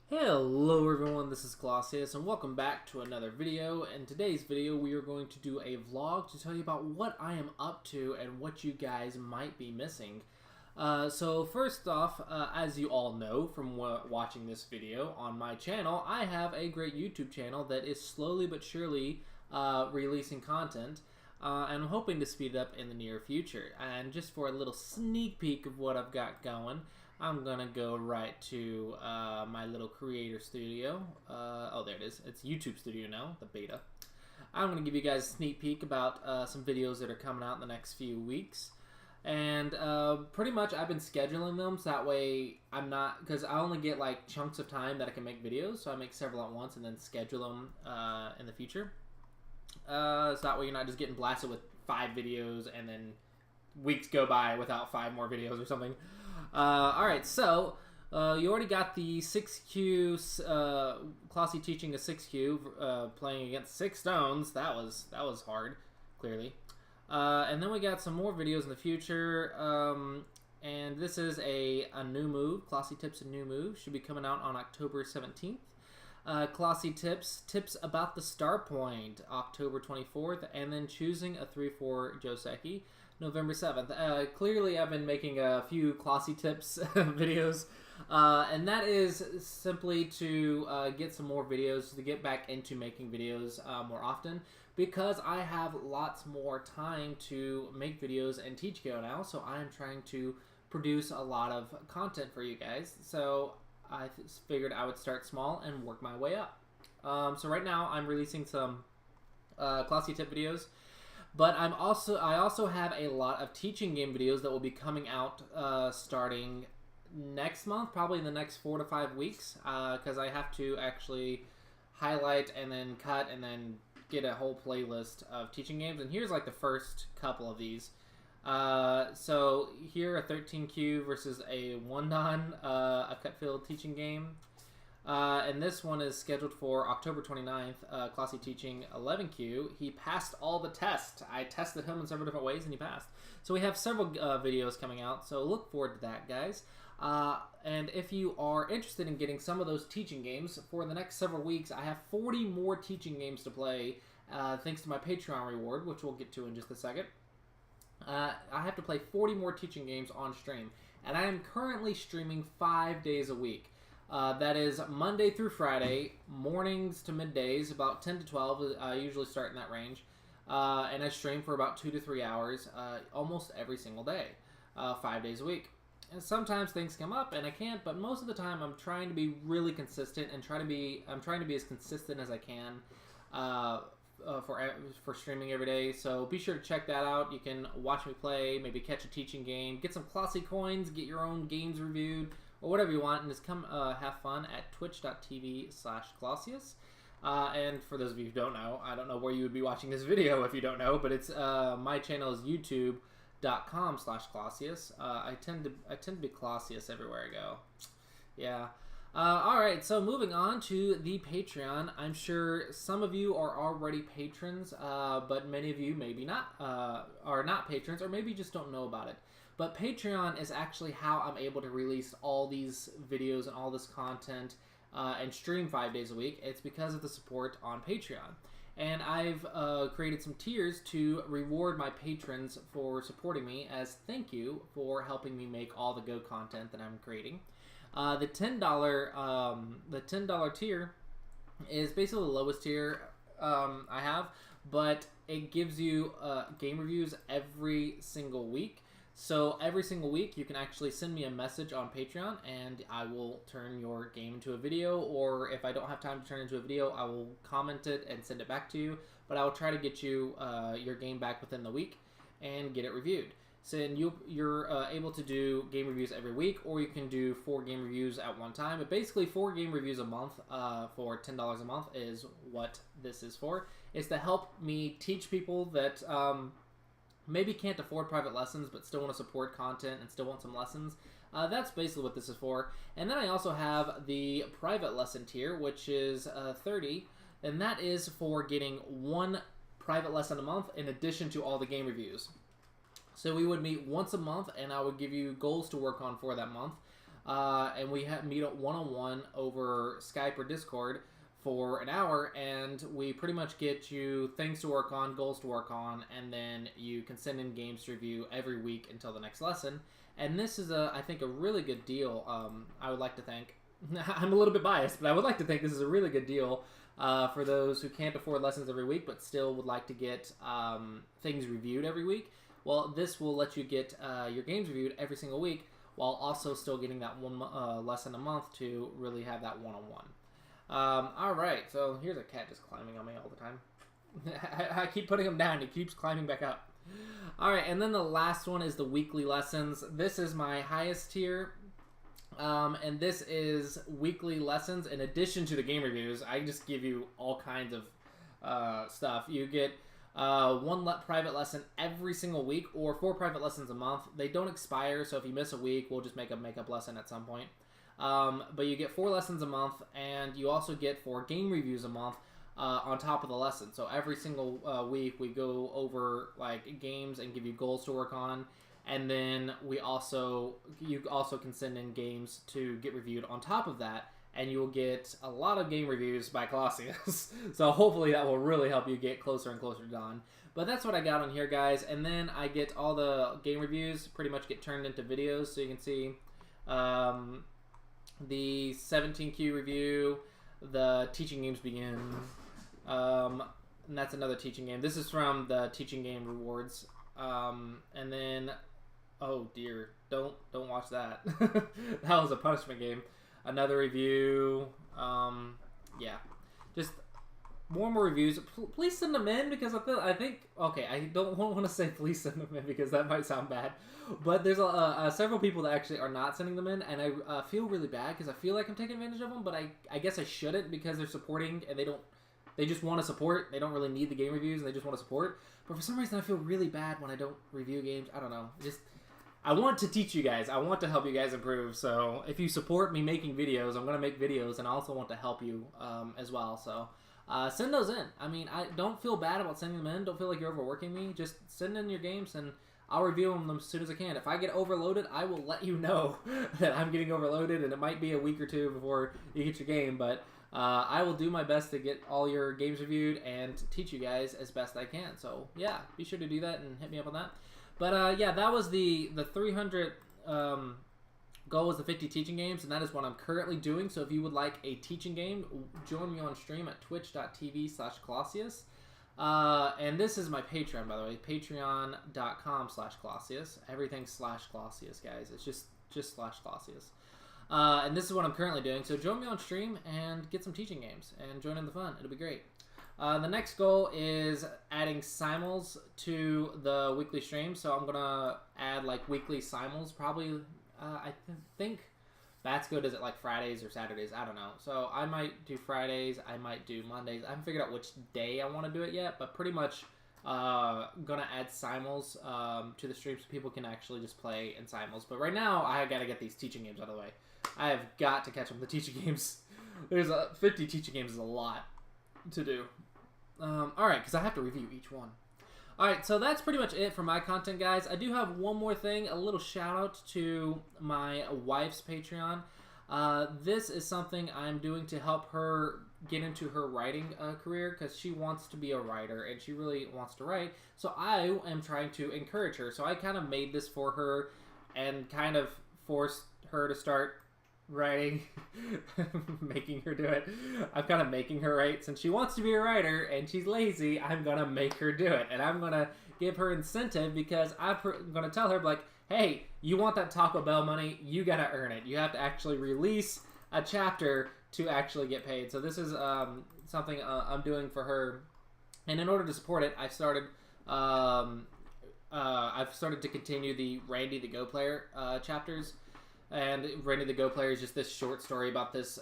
Hello everyone, this is Clossius and welcome back to another video. In today's video we are going to do a vlog to tell you about what I am up to and what you guys might be missing. So first off, as you all know from watching this video on my channel, I have a great YouTube channel that is slowly but surely releasing content. And I'm hoping to speed it up in the near future. And just for a little sneak peek of what I've got going, I'm gonna go right to my little creator studio. Oh, there it is. It's YouTube Studio now, the beta. I'm gonna give you guys a sneak peek about some videos that are coming out in the next few weeks. And pretty much I've been scheduling them so that way I'm not, because I only get like chunks of time that I can make videos, so I make several at once and then schedule them in the future. So that way you're not just getting blasted with 5 videos and then weeks go by without 5 more videos or something. Alright, so you already got the 6Q, Clossi teaching a 6Q, playing against 6 stones. That was hard, clearly. And then we got some more videos in the future, and this is a new move. Clossi tips a new move. Should be coming out on October 17th. Clossi tips about the star point, October 24th, and then choosing a 3-4 Joseki, November 7th. Clearly, I've been making a few Clossi tips videos, and that is simply to get some more videos, to get back into making videos more often, because I have lots more time to make videos and teach Go now, so I'm trying to produce a lot of content for you guys. So I figured I would start small and work my way up. So right now I'm releasing some Clossi tip videos, but I also have a lot of teaching game videos that will be coming out starting next month, probably in the next 4 to 5 weeks, because I have to actually highlight and then cut and then get a whole playlist of teaching games. And here's like the first couple of these. So here a 13Q versus a 1-dan, a cut-filled teaching game. And this one is scheduled for October 29th, Clossi teaching 11Q. He passed all the tests. I tested him in several different ways and he passed. So we have several videos coming out, so look forward to that, guys. And if you are interested in getting some of those teaching games, for the next several weeks, I have 40 more teaching games to play, thanks to my Patreon reward, which we'll get to in just a second. I have to play 40 more teaching games on stream, and I am currently streaming 5 days a week. That is Monday through Friday, mornings to middays, about 10 to 12. I usually start in that range, and I stream for about 2 to 3 hours almost every single day, 5 days a week. And sometimes things come up and I can't, but most of the time I'm trying to be really consistent and I'm trying to be as consistent as I can for streaming every day. So be sure to check that out. You can watch me play, maybe catch a teaching game, get some Clossi coins, get your own games reviewed, or whatever you want, and just come have fun at twitch.tv/Clossius. And for those of you who don't know, I don't know where you would be watching this video if you don't know, but it's my channel is youtube.com/Clossius. I tend to be Clossius everywhere I go. Yeah. Alright, so moving on to the Patreon. I'm sure some of you are already patrons, but many of you maybe not, are not patrons, or maybe just don't know about it. But Patreon is actually how I'm able to release all these videos and all this content and stream 5 days a week. It's because of the support on Patreon. And I've created some tiers to reward my patrons for supporting me as thank you for helping me make all the Go content that I'm creating. The $10 tier is basically the lowest tier I have, but it gives you game reviews every single week. So every single week you can actually send me a message on Patreon and I will turn your game into a video, or if I don't have time to turn it into a video, I will comment it and send it back to you, but I will try to get you your game back within the week and get it reviewed. So you're able to do game reviews every week, or you can do 4 game reviews at one time. But basically 4 game reviews a month for $10 a month is what this is for. It's to help me teach people that maybe can't afford private lessons but still want to support content and still want some lessons. That's basically what this is for. And then I also have the private lesson tier, which is $30, and that is for getting 1 private lesson a month in addition to all the game reviews. So we would meet once a month, and I would give you goals to work on for that month. and we meet one-on-one over Skype or Discord for an hour, and we pretty much get you things to work on, goals to work on, and then you can send in games to review every week until the next lesson. And this is, I think, a really good deal. I would like to think, I'm a little bit biased, but I would like to think this is a really good deal for those who can't afford lessons every week, but still would like to get things reviewed every week. Well, this will let you get your games reviewed every single week, while also still getting that one lesson a month to really have that one-on-one. Alright, so here's a cat just climbing on me all the time. I keep putting him down, he keeps climbing back up. Alright, and then the last one is the weekly lessons. This is my highest tier, and this is weekly lessons in addition to the game reviews. I just give you all kinds of stuff. You get one private lesson every single week, or 4 private lessons a month. They don't expire, so if you miss a week, we'll just make a makeup lesson at some point. But you get 4 lessons a month, and you also get 4 game reviews a month on top of the lesson. So every single week we go over like games and give you goals to work on, and then you also can send in games to get reviewed on top of that, and you will get a lot of game reviews by Clossius. So hopefully that will really help you get closer and closer to Dawn. But that's what I got on here, guys. And then I get all the game reviews pretty much get turned into videos, so you can see the 17Q review, the Teaching Games Begin, and that's another teaching game. This is from the Teaching Game Rewards. And then, oh dear, don't watch that. That was a punishment game. Another review. Yeah, just more and more reviews. Please send them in, because I think okay, I don't want to say please send them in because that might sound bad, but there's several people that actually are not sending them in, and I feel really bad because I feel like I'm taking advantage of them, but I guess I shouldn't, because they're supporting and they just want to support. They don't really need the game reviews, and they just want to support. But for some reason I feel really bad when I don't review games. I don't know. I want to teach you guys. I want to help you guys improve. So if you support me making videos, I'm going to make videos, and I also want to help you as well. So send those in. I mean, I don't feel bad about sending them in. Don't feel like you're overworking me. Just send in your games, and I'll review them as soon as I can. If I get overloaded, I will let you know that I'm getting overloaded, and it might be a week or 2 before you get your game. But I will do my best to get all your games reviewed and teach you guys as best I can. So yeah, be sure to do that and hit me up on that. But yeah, that was the 300 goal was the 50 teaching games, and that is what I'm currently doing. So if you would like a teaching game, join me on stream at twitch.tv/Clossius. And this is my Patreon, by the way, patreon.com/Clossius. Everything /Clossius, guys. It's just /Clossius. And this is what I'm currently doing. So join me on stream and get some teaching games and join in the fun. It'll be great. The next goal is adding simuls to the weekly stream. So I'm going to add like weekly simuls. Probably, I think Batsko does it like Fridays or Saturdays. I don't know. So I might do Fridays. I might do Mondays. I haven't figured out which day I want to do it yet. But pretty much going to add simuls to the stream so people can actually just play in simuls. But right now, I got to get these teaching games out of the way. I have got to catch up with the teaching games. There's 50 teaching games is a lot to do. Alright, because I have to review each one. Alright, so that's pretty much it for my content, guys. I do have one more thing, a little shout out to my wife's Patreon. This is something I'm doing to help her get into her writing career, because she wants to be a writer and she really wants to write. So I am trying to encourage her. So I kind of made this for her and kind of forced her to start writing, making her do it. I'm kind of making her write. Since she wants to be a writer and she's lazy, I'm going to make her do it. And I'm going to give her incentive, because I'm going to tell her, like, hey, you want that Taco Bell money, you got to earn it. You have to actually release a chapter to actually get paid. So this is something I'm doing for her. And in order to support it, I've started to continue the Randy the Go Player chapters. And Randy the Go Player is just this short story about this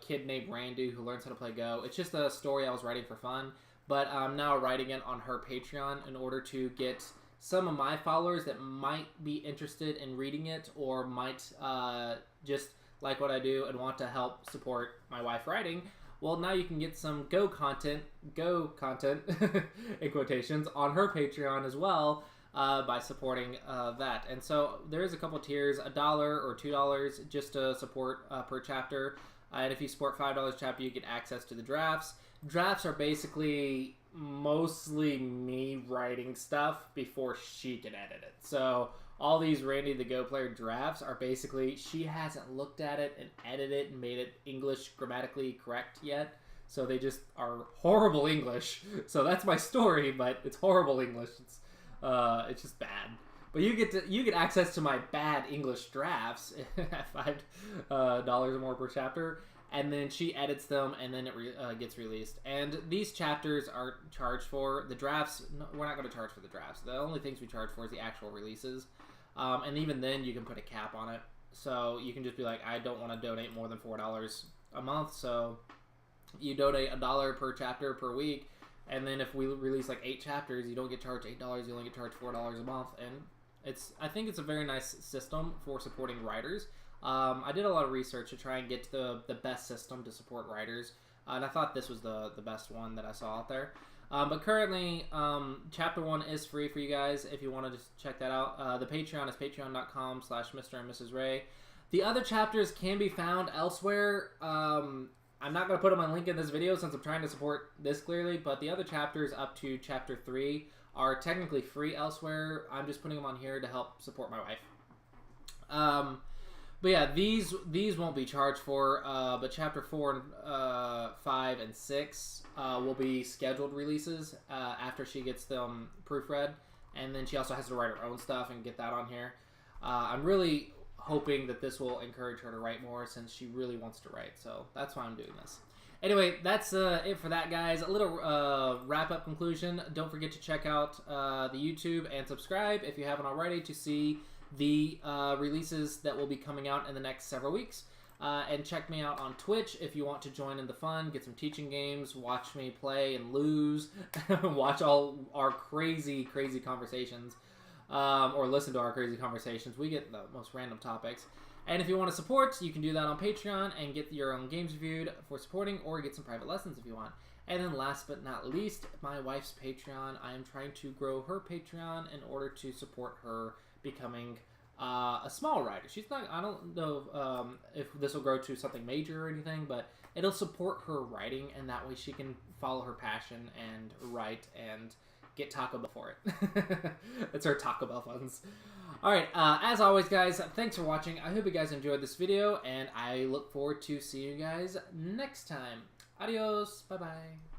kid named Randy who learns how to play Go. It's just a story I was writing for fun, but I'm now writing it on her Patreon in order to get some of my followers that might be interested in reading it, or might just like what I do and want to help support my wife writing. Well, now you can get some Go content in quotations, on her Patreon as well. by supporting that. And so there is a couple tiers, $1 or $2 just to support per chapter. And if you support $5 chapter, you get access to the drafts. Drafts are basically mostly me writing stuff before she can edit it. So all these Randy the Go Player drafts are basically, she hasn't looked at it and edited it and made it English grammatically correct yet. So they just are horrible English. So that's my story, but it's horrible English. It's just bad. But you get access to my bad English drafts at $5 or more per chapter, and then she edits them, and then it gets released. And these chapters are charged for. The drafts, no, we're not going to charge for the drafts. The only things we charge for is the actual releases, and even then you can put a cap on it. So you can just be like, I don't want to donate more than $4 a month, so you donate $1 per chapter per week. And then if we release like 8 chapters, you don't get charged $8. You only get charged $4 a month, and I think it's a very nice system for supporting writers. I did a lot of research to try and get to the best system to support writers, and I thought this was the best one that I saw out there. But currently, Chapter 1 is free for you guys if you want to just check that out. The Patreon is patreon.com/Mr. and Mrs. Ray. The other chapters can be found elsewhere. I'm not going to put them on link in this video since I'm trying to support this clearly, but the other chapters up to Chapter 3 are technically free elsewhere. I'm just putting them on here to help support my wife. But yeah, these won't be charged for, but Chapter 4 and 5 and 6 will be scheduled releases after she gets them proofread, and then she also has to write her own stuff and get that on here. I'm really hoping that this will encourage her to write more since she really wants to write, so that's why I'm doing this. Anyway, that's it for that, guys. A little wrap-up conclusion. Don't forget to check out the YouTube and subscribe if you haven't already to see the releases that will be coming out in the next several weeks. And check me out on Twitch if you want to join in the fun, get some teaching games, watch me play and lose, watch all our crazy, crazy conversations. Or listen to our crazy conversations. We get the most random topics. And if you want to support, you can do that on Patreon and get your own games reviewed for supporting, or get some private lessons if you want. And then last but not least, my wife's Patreon. I am trying to grow her Patreon in order to support her becoming a small writer. She's not, I don't know if this will grow to something major or anything, but it'll support her writing, and that way she can follow her passion and write and get Taco Bell for it. That's our Taco Bell funds. Alright, as always, guys, thanks for watching. I hope you guys enjoyed this video, and I look forward to seeing you guys next time. Adios. Bye-bye.